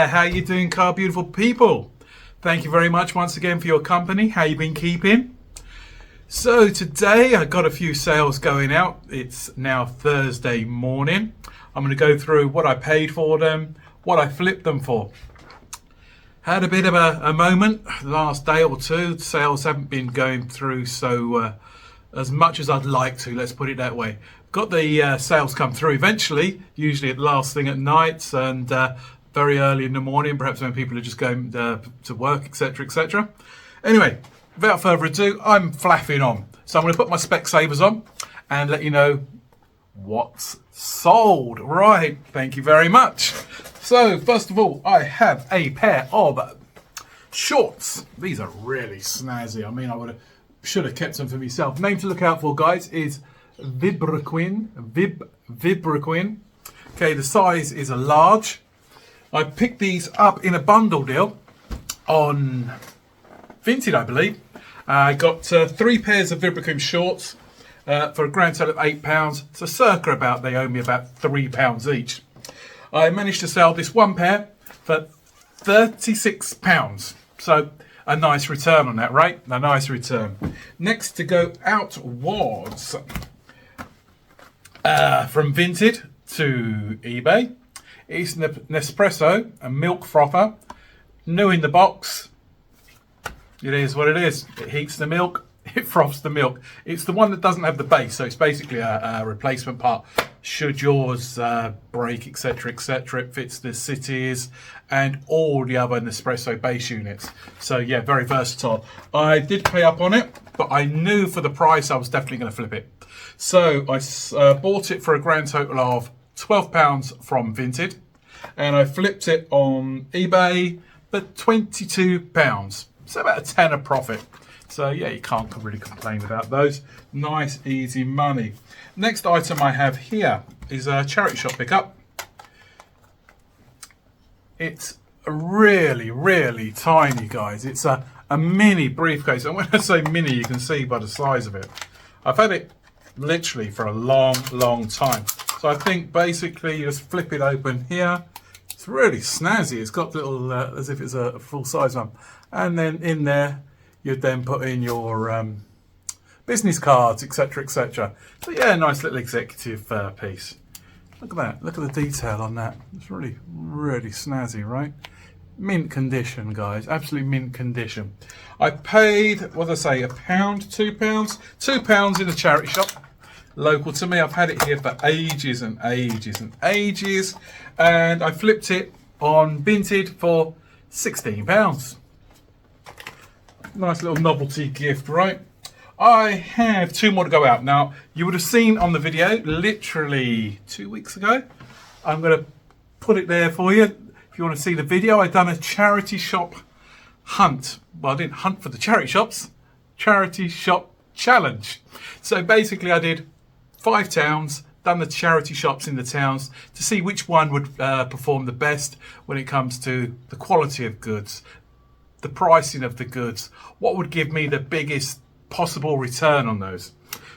how you doing, car beautiful people? Thank you very much once again for your company. How you been keeping? So today I got a few sales going out. It's now Thursday morning. I'm going to go through what I paid for them, what I flipped them for. Had a bit of a moment last day or two. Sales haven't been going through so as much as I'd like to, let's put it that way. Got the sales come through eventually, usually at last thing at night and very early in the morning, perhaps when people are just going to work, etc, etc. Anyway, without further ado, I'm flapping on. So I'm going to put my Specsavers on and let you know what's sold. Right, thank you very much. So first of all, I have a pair of shorts. These are really snazzy. I mean, should have kept them for myself. Name to look out for, guys, is Vibraquin. Vibraquin. Okay, the size is a large. I picked these up in a bundle deal on Vinted, I believe. I got 3 pairs of Vibraquin shorts for a grand total of £8. So circa about, they owe me about £3 each. I managed to sell this one pair for £36. So a nice return on that, right? A nice return. Next to go out was from Vinted to eBay. It's Nespresso, a milk frother, new in the box. It is what it is. It heats the milk, it froths the milk. It's the one that doesn't have the base, so it's basically a replacement part. Should yours break, etc, etc, it fits the cities and all the other Nespresso base units. So yeah, very versatile. I did pay up on it, but I knew for the price I was definitely going to flip it. So I bought it for a grand total of £12 from Vinted, and I flipped it on eBay for £22. So about a tenner profit. So yeah, you can't really complain about those. Nice, easy money. Next item I have here is a charity shop pickup. It's really, really tiny, guys. It's a mini briefcase. And when I say mini, you can see by the size of it. I've had it literally for a long, long time. So I think basically you just flip it open here. It's really snazzy. It's got little, as if it's a full size one. And then in there, you'd then put in your business cards, etc, etc. So yeah, nice little executive piece. Look at that. Look at the detail on that. It's really, really snazzy, right? Mint condition, guys. Absolutely mint condition. I paid, what did I say, £1, £2? £2 in a charity shop. Local to me. I've had it here for ages and ages and ages. And I flipped it on Vinted for £16. Nice little novelty gift, right? I have 2 more to go out. Now, you would have seen on the video literally 2 weeks ago. I'm going to put it there for you. If you want to see the video, I've done a charity shop hunt. Well, I didn't hunt for the charity shops. Charity shop challenge. So basically I did 5 towns, done the charity shops in the towns to see which one would perform the best when it comes to the quality of goods, the pricing of the goods, what would give me the biggest possible return on those.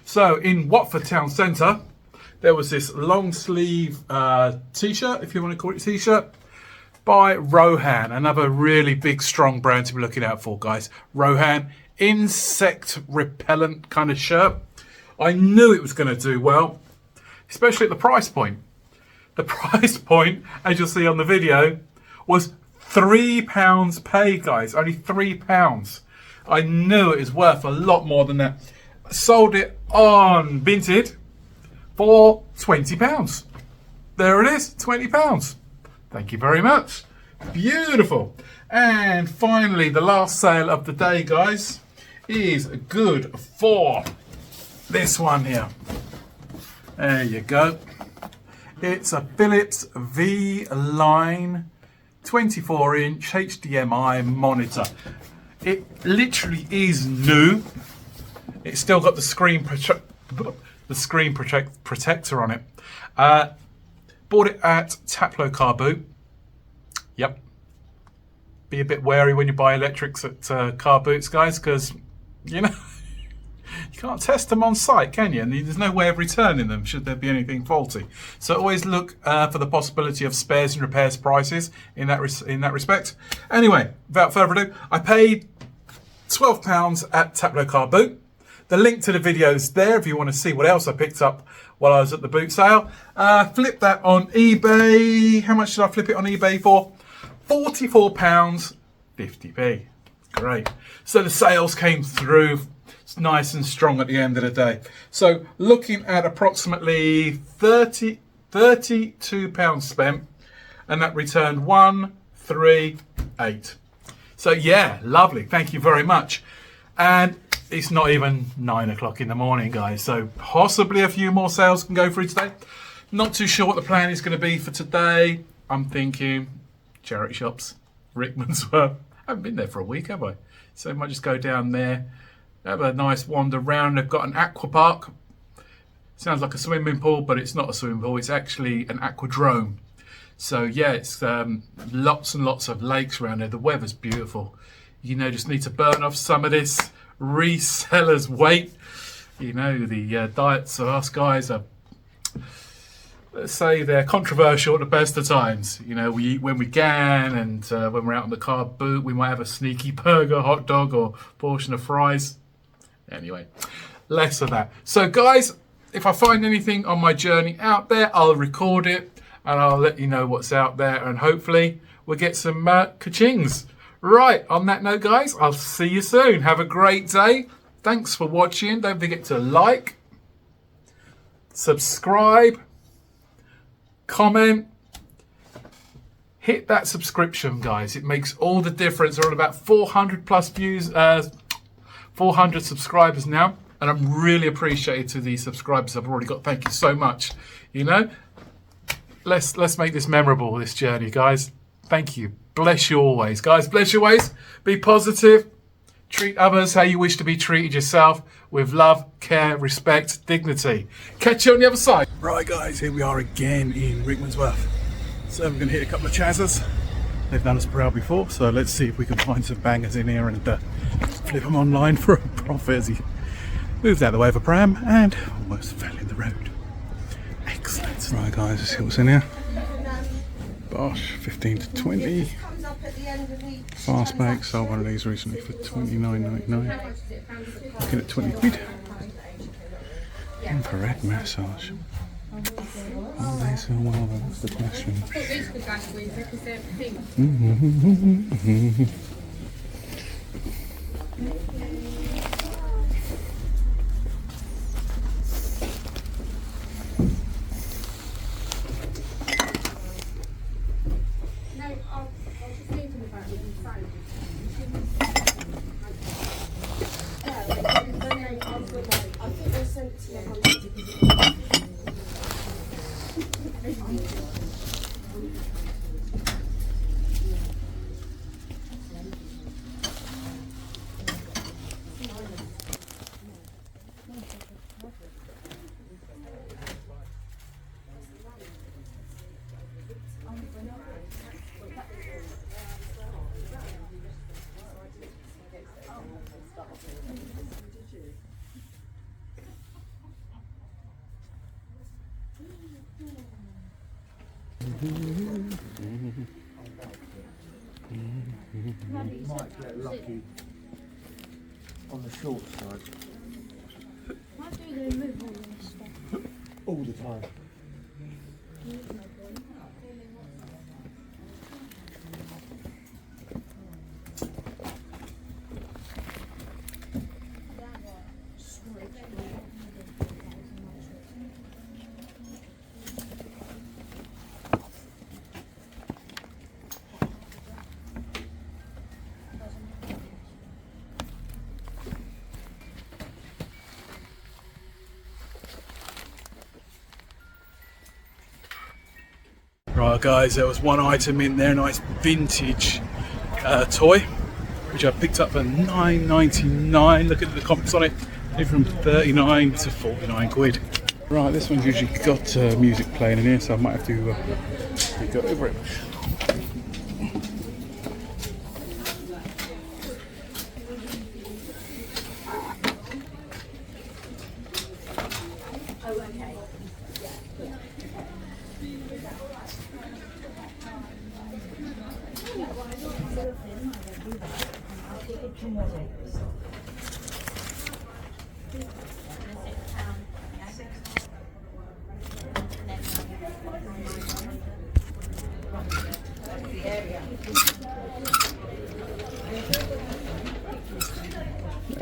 So in Watford Town Centre, there was this long sleeve t-shirt, if you want to call it t-shirt, by Rohan, another really big, strong brand to be looking out for, guys. Rohan, insect repellent kind of shirt. I knew it was going to do well, especially at the price point. The price point, as you'll see on the video, was £3 paid, guys. Only £3. I knew it was worth a lot more than that. I sold it on Vinted for £20. There it is, £20. Thank you very much. Beautiful. And finally, the last sale of the day, guys, is good for this one here. There you go. It's a Philips V-Line 24-inch HDMI monitor. It literally is new. It's still got the screen protector on it. Bought it at Taplow Car Boot. Yep. Be a bit wary when you buy electrics at car boots, guys, because you you can't test them on site, can you? And there's no way of returning them should there be anything faulty. So always look for the possibility of spares and repairs prices in that respect. Anyway, without further ado, I paid £12 at Taplow Car Boot. The link to the video is there if you want to see what else I picked up while I was at the boot sale. Flip that on eBay. How much did I flip it on eBay for? £44.50p. Great. So the sales came through. It's nice and strong at the end of the day. So looking at approximately £32 spent, and that returned 138. So yeah, lovely. Thank you very much. And it's not even 9 o'clock in the morning, guys. So possibly a few more sales can go through today. Not too sure what the plan is going to be for today. I'm thinking charity shops, Rickmansworth. I haven't been there for a week, have I? So I might just go down there, have a nice wander around. They've got an aqua park. Sounds like a swimming pool, but it's not a swimming pool. It's actually an aquadrome. So yeah, it's lots and lots of lakes around there. The weather's beautiful. You know, just need to burn off some of this resellers weight. You know, the diets of us guys are, let's say, they're controversial at the best of times. You know, we eat when we can, and when we're out on the car boot, we might have a sneaky burger, hot dog, or portion of fries. Anyway, less of that. So guys, if I find anything on my journey out there, I'll record it and I'll let you know what's out there, and hopefully we'll get some ka-chings. Right, on that note, guys, I'll see you soon. Have a great day. Thanks for watching. Don't forget to like, subscribe, comment, hit that subscription, guys. It makes all the difference. We're on about 400 plus views, 400 subscribers now, and I'm really appreciative to the subscribers I've already got. Thank you so much. You know, let's make this memorable, this journey, guys. Thank you. Bless you always, guys. Bless you always. Be positive. Treat others how you wish to be treated yourself, with love, care, respect, dignity. Catch you on the other side. Right, guys, here we are again in Rickmansworth. So we're going to hit a couple of chazzers. They've done us proud before, so let's see if we can find some bangers in here and flip them online for a profit, as he moved out of the way of a pram and almost fell in the road. Excellent. Right, guys, let's see what's in here. Bosh, 15 to 20. Fastback, sold one of these recently for £29.99. Looking at 20 quid. Infrared massage. Oh, they sell well, that's the question. Might get lucky on the short side. Why do they remove all this stuff? All the time. Right, guys, there was one item in there, a nice vintage toy, which I picked up for £9.99. Look at the comments on it, they're from 39 to 49 quid. Right, this one's usually got music playing in here, so I might have to go over it.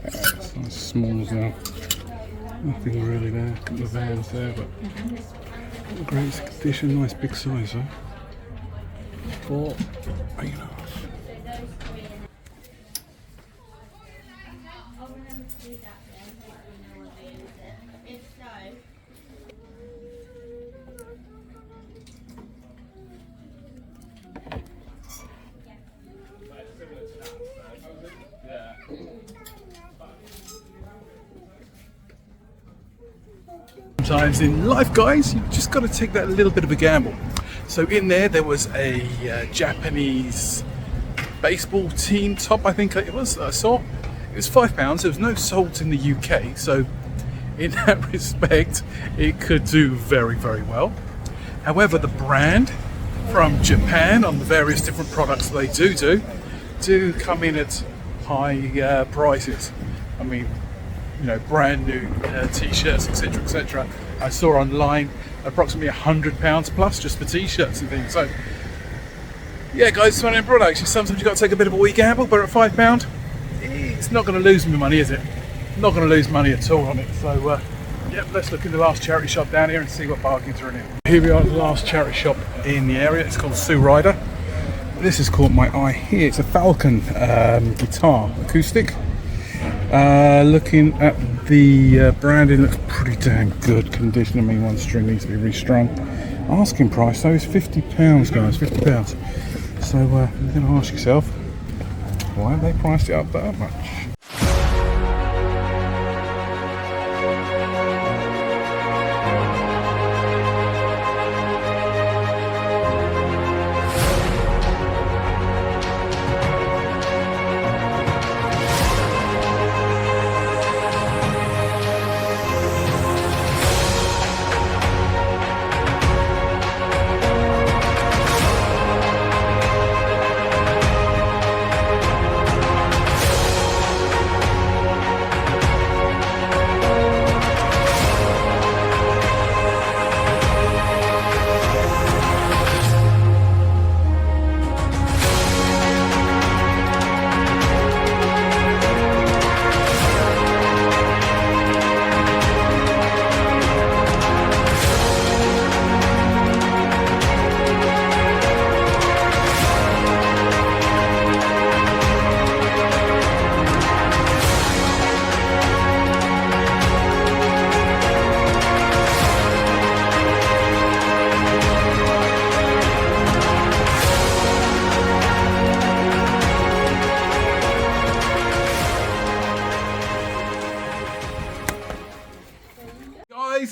It's nice smalls now. Nothing really there. A couple of vans there, but great condition, nice big size though. For 8.5. Sometimes in life, guys, you've just got to take that little bit of a gamble. So in there was a Japanese baseball team top, I think it was, I saw. It was £5. There was no sold in the UK, so in that respect, it could do very, very well. However, the brand from Japan on the various different products they do come in at high prices. I mean, you know, brand new t-shirts, etc., etc. I saw online approximately £100 plus just for t-shirts and things. So, yeah, guys, it's one of them products. Sometimes you've got to take a bit of a wee gamble, but at £5, it's not going to lose me money, is it? Not going to lose money at all on it. So, yeah, let's look in the last charity shop down here and see what bargains are in it. Here we are at the last charity shop in the area. It's called Sue Ryder. This has caught my eye here. It's a Falcon guitar acoustic. Looking at the branding, looks pretty damn good condition. I mean, one string needs to be restrung. Asking price though is £50, guys, £50. So you're going to ask yourself, why have they priced it up that much?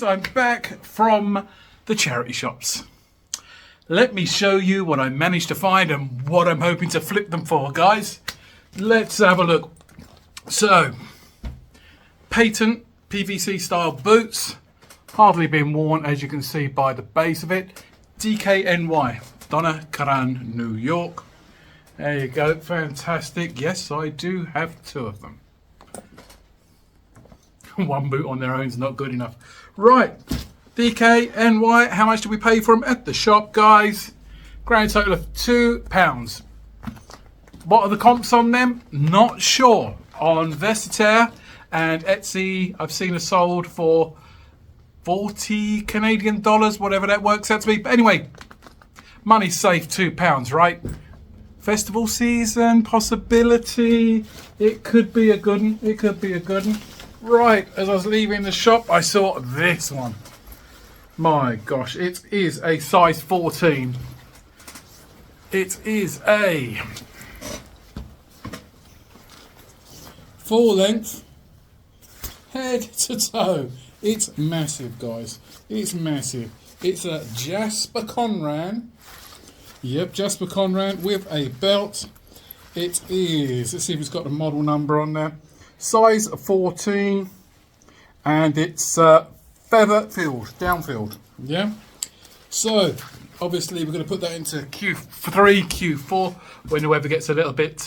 I'm back from the charity shops. Let me show you what I managed to find and what I'm hoping to flip them for, guys. Let's have a look. So, patent PVC style boots, hardly been worn as you can see by the base of it. DKNY, Donna Karan, New York. There you go, fantastic. Yes, I do have two of them. One boot on their own is not good enough. Right, DKNY, how much do we pay for them at the shop, guys? Grand total of £2. What are the comps on them? Not sure. On Vestitaire and Etsy, I've seen it sold for 40 Canadian dollars, whatever that works out to be. But anyway, money safe, £2, right? Festival season, possibility. It could be a good one. It could be a good one. Right, as I was leaving the shop, I saw this one. My gosh, it is a size 14. It is a full length, head to toe. It's massive, guys. It's massive. It's a Jasper Conran. Yep, Jasper Conran with a belt. It is, let's see if it's got the model number on there. Size 14, and it's feather field, downfield. Yeah. So obviously we're going to put that into Q3, Q4 when the weather gets a little bit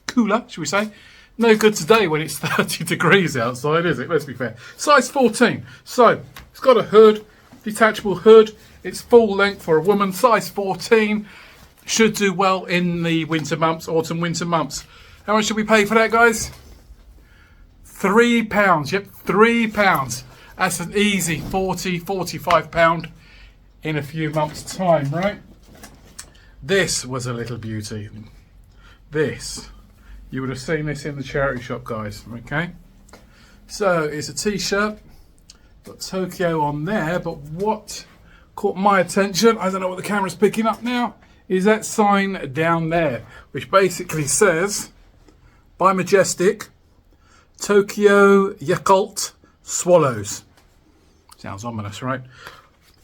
cooler, should we say? No good today when it's 30 degrees outside, is it? Let's be fair. Size 14. So it's got a hood, detachable hood. It's full length for a woman. Size 14. Should do well in the winter months, autumn, winter months. How much should we pay for that, guys? £3. Yep, £3. That's an easy 40, 45 pound in a few months' time, right? This was a little beauty. This, you would have seen this in the charity shop, guys. Okay, so it's a t-shirt, got Tokyo on there, but what caught my attention, I don't know what the camera's picking up now, is that sign down there, which basically says, by Majestic, Tokyo Yakult Swallows. Sounds ominous, right?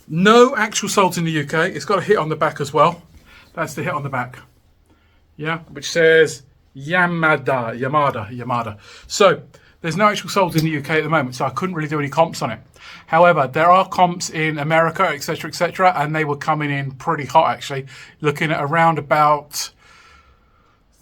No actual sold in the UK. It's got a hit on the back as well. That's the hit on the back. Yeah, which says Yamada. So there's no actual sold in the UK at the moment, so I couldn't really do any comps on it. However, there are comps in America, etc., and they were coming in pretty hot actually, looking at around about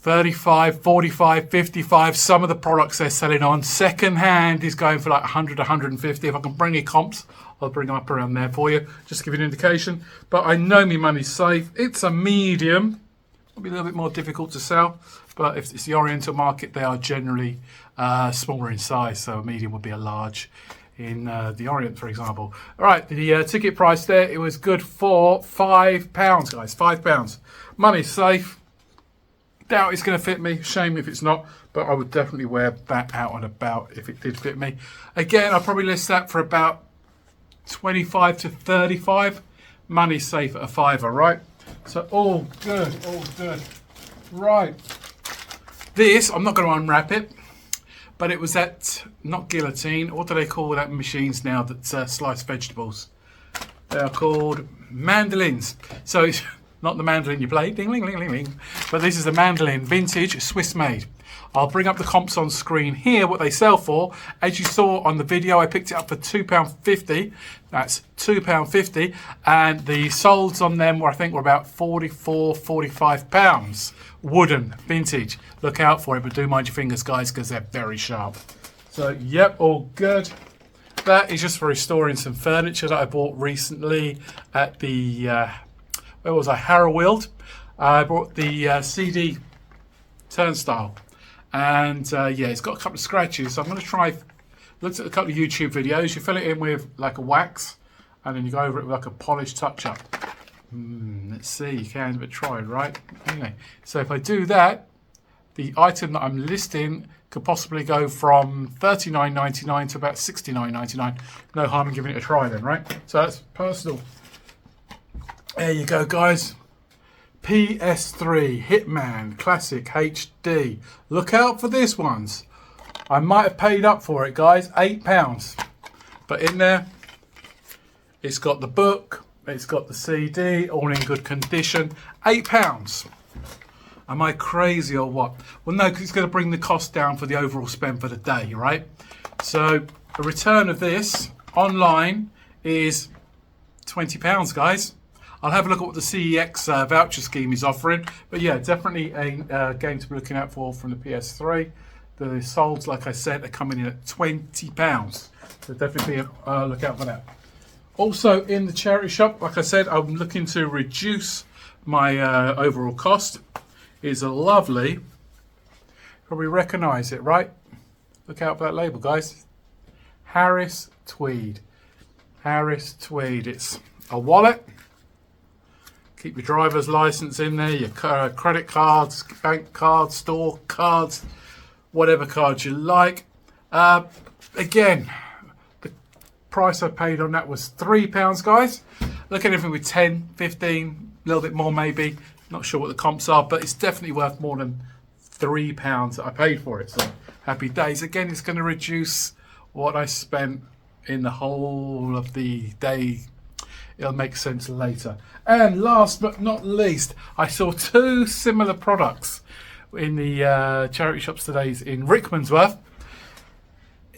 35, 45, 55. Some of the products they're selling on second hand is going for like 100, 150. If I can bring you comps, I'll bring them up around there for you, just to give you an indication. But I know my money's safe. It's a medium. It'll be a little bit more difficult to sell, but if it's the Oriental market, they are generally smaller in size. So a medium would be a large in the Orient, for example. All right, the ticket price there, it was good for £5, guys. £5. Money's safe. Doubt it's going to fit me. Shame if it's not, but I would definitely wear that out and about if it did fit me. Again, I'll probably list that for about 25 to 35. Money safe at a £5, right? So all good, all good. Right. This, I'm not going to unwrap it, but it was that, not guillotine, what do they call that machines now that slice vegetables? They are called mandolins. So it's not the mandolin you play, ding, ding, ding, ding, ding. But this is a mandolin, vintage, Swiss made. I'll bring up the comps on screen here, what they sell for. As you saw on the video, I picked it up for £2.50. That's £2.50. And the solds on them were, I think, were about £44, £45. Wooden, vintage. Look out for it, but do mind your fingers, guys, because they're very sharp. So, yep, all good. That is just for restoring some furniture that I bought recently at the... where was I? Harrowfield. I bought the CD turnstile, and yeah, it's got a couple of scratches. So I'm going to try. Looked at a couple of YouTube videos. You fill it in with like a wax, and then you go over it with like a polished touch-up. Let's see. You can, but try, right? Anyway, so if I do that, the item that I'm listing could possibly go from $39.99 to about $69.99. No harm in giving it a try, then, right? So that's personal. There you go, guys. PS3 Hitman Classic HD. Look out for this ones. I might have paid up for it, guys. £8. But in there, it's got the book. It's got the CD, all in good condition. £8. Am I crazy or what? Well, no, because it's going to bring the cost down for the overall spend for the day, right? So a return of this online is £20, guys. I'll have a look at what the CEX voucher scheme is offering. But yeah, definitely a game to be looking out for from the PS3. The solds, like I said, are coming in at £20. So definitely be look out for that. Also in the charity shop, like I said, I'm looking to reduce my overall cost. It's a lovely, probably recognise it, right? Look out for that label, guys. Harris Tweed. Harris Tweed. It's a wallet. Keep your driver's license in there, your credit cards, bank cards, store cards, whatever cards you like. Again, the price I paid on that was £3, guys. Look at anything with 10, 15, a little bit more maybe. Not sure what the comps are, but it's definitely worth more than £3 that I paid for it. So happy days. Again, it's going to reduce what I spent in the whole of the day. It'll make sense later. And last but not least, I saw two similar products in the charity shops today in Rickmansworth.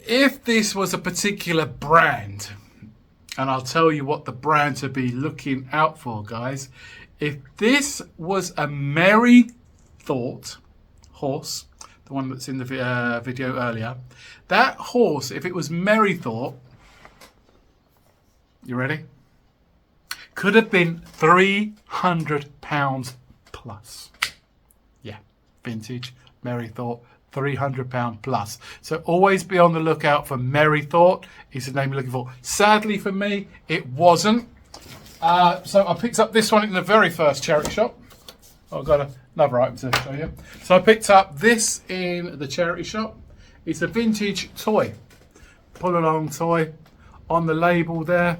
If this was a particular brand, and I'll tell you what the brand to be looking out for, guys. If this was a Merry Thought horse, the one that's in the video earlier, that horse, if it was Merry Thought, you ready? Could have been £300 plus. Yeah, vintage, Merry Thought, £300 plus. So always be on the lookout for Merry Thought is the name you're looking for. Sadly for me, it wasn't. So I picked up this one in the very first charity shop. I've got another item to show you. So I picked up this in the charity shop. It's a vintage toy. Pull along toy. On the label there,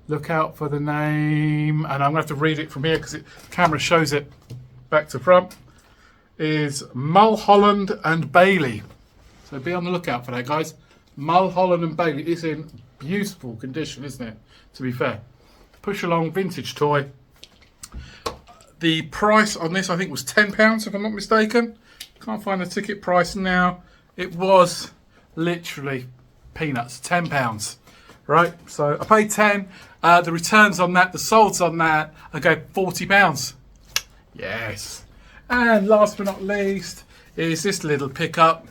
look out for the name, and I'm going to have to read it from here because the camera shows it back to front, is Mulholland and Bailey. So be on the lookout for that, guys. Mulholland and Bailey. It's in beautiful condition, isn't it? To be fair. Push along vintage toy. The price on this, I think, was £10 if I'm not mistaken. Can't find the ticket price now. It was literally peanuts, £10. Right, so I paid 10. The returns on that, the solds on that, I gave £40. Yes. And last but not least is this little pickup.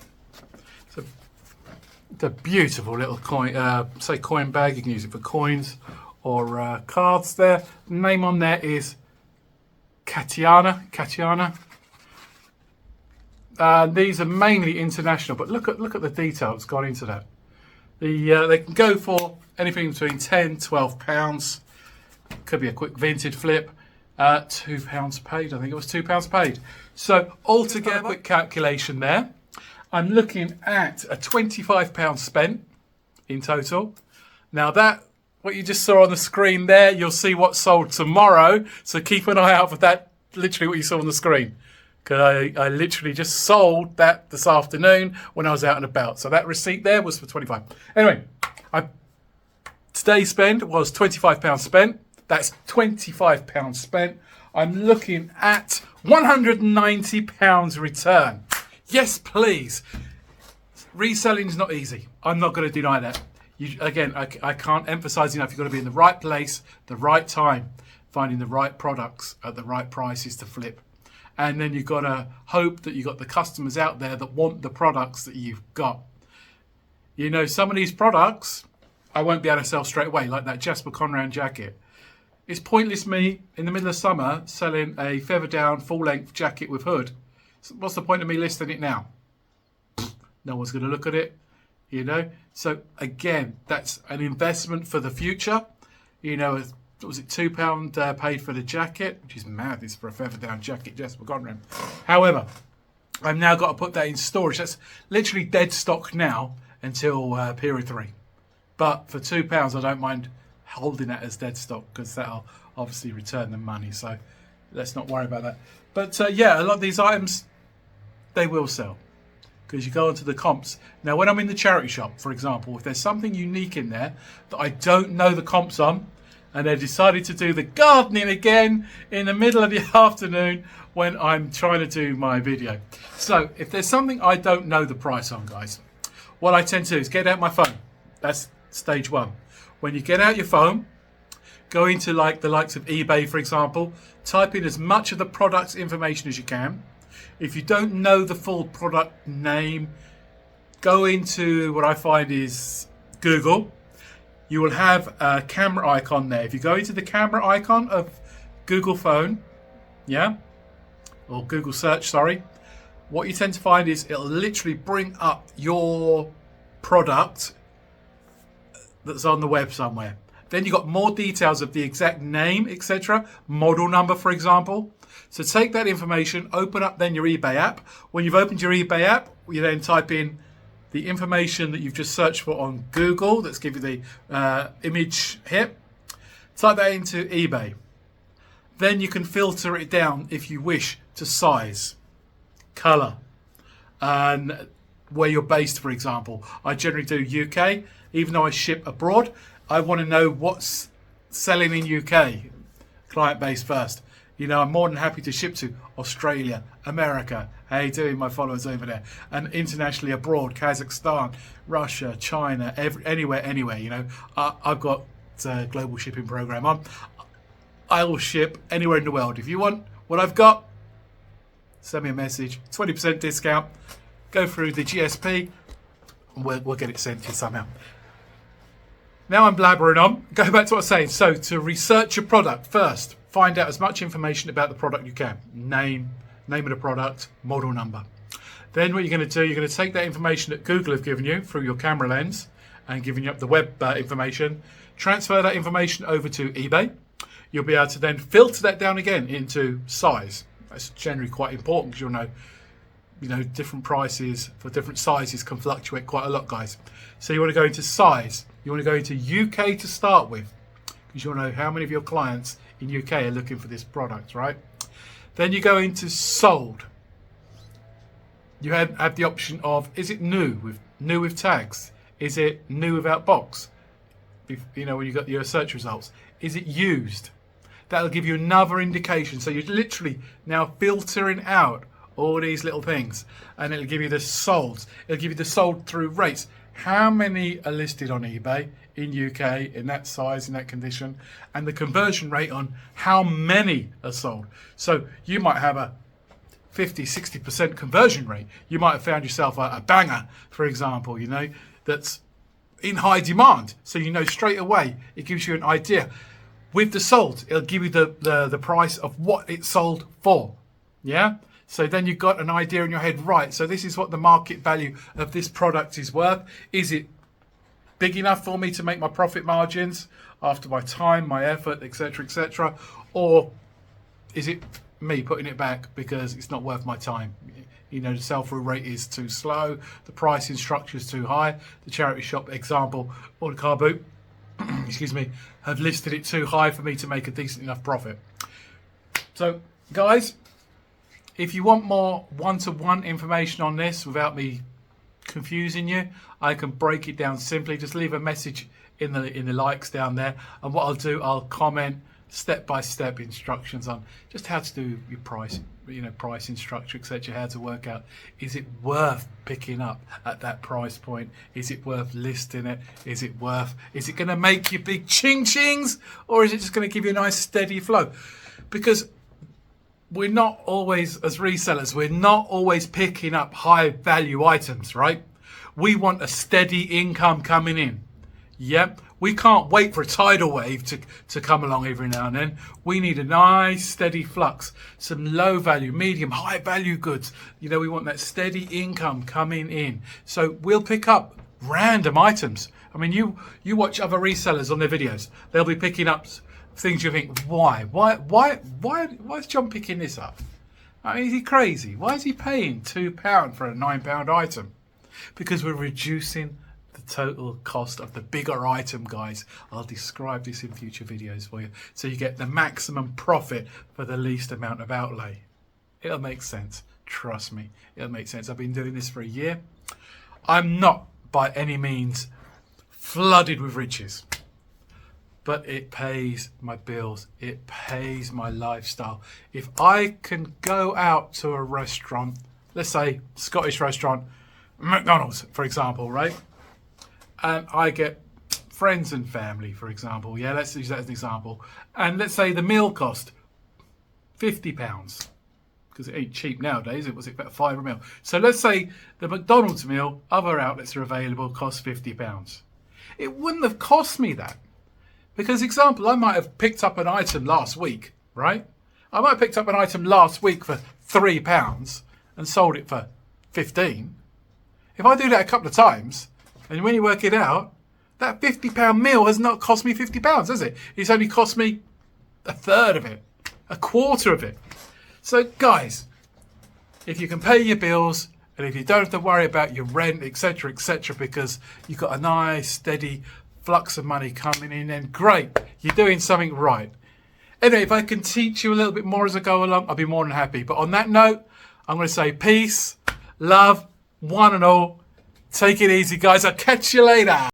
It's a beautiful little coin, say coin bag. You can use it for coins or cards there. The name on there is Katiana. These are mainly international, but look at the detail that's gone into that. They can go for anything between £10-12. Could be a quick vintage flip. £2 paid. I think it was £2 paid. So altogether, quick calculation there. I'm looking at a £25 spent in total. Now that, what you just saw on the screen there, you'll see what's sold tomorrow. So keep an eye out for that, literally what you saw on the screen. Because I literally just sold that this afternoon when I was out and about. So that receipt there was for 25. Anyway, today's spend was £25 spent. That's £25 spent. I'm looking at £190 return. Yes, please. Reselling is not easy. I'm not going to deny that. Again, I can't emphasize enough. You've got to be in the right place, the right time, finding the right products at the right prices to flip. And then you've got to hope that you've got the customers out there that want the products that you've got. You know, some of these products I won't be able to sell straight away, like that Jasper Conran jacket. It's pointless me, in the middle of summer, selling a feather down, full-length jacket with hood. So what's the point of me listing it now? No one's going to look at it, you know. So, again, that's an investment for the future. You know, was it £2 paid for the jacket? Which is mad. It's for a feather down jacket, Jasper Conran. However, I've now got to put that in storage. That's literally dead stock now until period 3. But for £2, I don't mind holding that as dead stock because that'll obviously return the money. So let's not worry about that. But yeah, a lot of these items, they will sell because you go onto the comps. Now, when I'm in the charity shop, for example, if there's something unique in there that I don't know the comps on, and they decided to do the gardening again in the middle of the afternoon when I'm trying to do my video. So if there's something I don't know the price on, guys, what I tend to do is get out my phone. That's stage 1. When you get out your phone, go into like the likes of eBay, for example, type in as much of the product's information as you can. If you don't know the full product name, go into what I find is Google. You will have a camera icon there. If you go into the camera icon of Google phone, yeah, or Google search, sorry, what you tend to find is it'll literally bring up your product that's on the web somewhere. Then you've got more details of the exact name, etc. Model number, for example. So take that information, open up then your eBay app. When you've opened your eBay app, you then type in the information that you've just searched for on Google. That's give you the image here. Type that into eBay. Then you can filter it down if you wish to size, color, and where you're based, for example. I generally do UK. Even though I ship abroad, I want to know what's selling in UK, client base first. You know, I'm more than happy to ship to Australia, America. How you doing, my followers over there? And internationally abroad, Kazakhstan, Russia, China, anywhere. You know, I've got a global shipping program on. I will ship anywhere in the world. If you want what I've got, send me a message. 20% discount. Go through the GSP, and we'll get it sent to you somehow. Now I'm blabbering on. Go back to what I was saying. So to research your product first, find out as much information about the product you can. Name of the product, model number. Then what you're going to do, you're going to take that information that Google have given you through your camera lens and giving you up the web information, transfer that information over to eBay. You'll be able to then filter that down again into size. That's generally quite important because you know, different prices for different sizes can fluctuate quite a lot, guys. So you want to go into size. You want to go into UK to start with because you want to know how many of your clients in UK are looking for this product, right? Then you go into sold. You have the option of, is it new with tags? Is it new without box? You know, when you got your search results. Is it used? That'll give you another indication. So you're literally now filtering out all these little things, and it'll give you the sold. It'll give you the sold through rates. How many are listed on eBay in UK in that size, in that condition, and the conversion rate on how many are sold. So you might have a 50-60% conversion rate. You might have found yourself a banger, for example, you know, that's in high demand. So you know straight away, it gives you an idea. With the sold, it'll give you the price of what it sold for. Yeah. So then you've got an idea in your head, right? So this is what the market value of this product is worth. Is it big enough for me to make my profit margins after my time, my effort, etc., etc., or is it me putting it back because it's not worth my time? You know, the sell-through rate is too slow, the pricing structure is too high. The charity shop example or the car boot, excuse me, have listed it too high for me to make a decent enough profit. So, guys, if you want more one-to-one information on this without me confusing you, I can break it down simply. Just leave a message in the likes down there, and what I'll do, I'll comment step-by-step instructions on just how to do your pricing, you know, pricing structure, etc., how to work out, is it worth picking up at that price point? Is it worth listing it? Is it going to make you big ching-chings, or is it just going to give you a nice steady flow? Because we're not always, as resellers, we're not always picking up high value items, right? We want a steady income coming in. Yep. We can't wait for a tidal wave to come along every now and then. We need a nice steady flux, some low value, medium, high value goods. You know, we want that steady income coming in. So we'll pick up random items. I mean, you watch other resellers on their videos. They'll be picking up things you think, why is John picking this up? I mean, is he crazy? Why is he paying £2 for a £9 item? Because we're reducing the total cost of the bigger item, guys. I'll describe this in future videos for you, so you get the maximum profit for the least amount of outlay. It'll make sense. Trust me, it'll make sense. I've been doing this for a year. I'm not by any means flooded with riches, but it pays my bills. It pays my lifestyle. If I can go out to a restaurant, let's say Scottish restaurant, McDonald's, for example, right? And I get friends and family, for example. Yeah, let's use that as an example. And let's say the meal cost £50, because it ain't cheap nowadays. It was about £5 a meal. So let's say the McDonald's meal, other outlets are available, costs £50. It wouldn't have cost me that. Because, example, I might have picked up an item last week, right? I might have picked up an item last week for £3 and sold it for 15. If I do that a couple of times, and when you work it out, that £50 meal has not cost me £50, has it? It's only cost me a third of it, a quarter of it. So, guys, if you can pay your bills, and if you don't have to worry about your rent, etc., because you've got a nice, steady flux of money coming in, then great, you're doing something right. Anyway, if I can teach you a little bit more as I go along, I'll be more than happy. But on that note, I'm going to say peace, love, one and all. Take it easy, guys. I'll catch you later.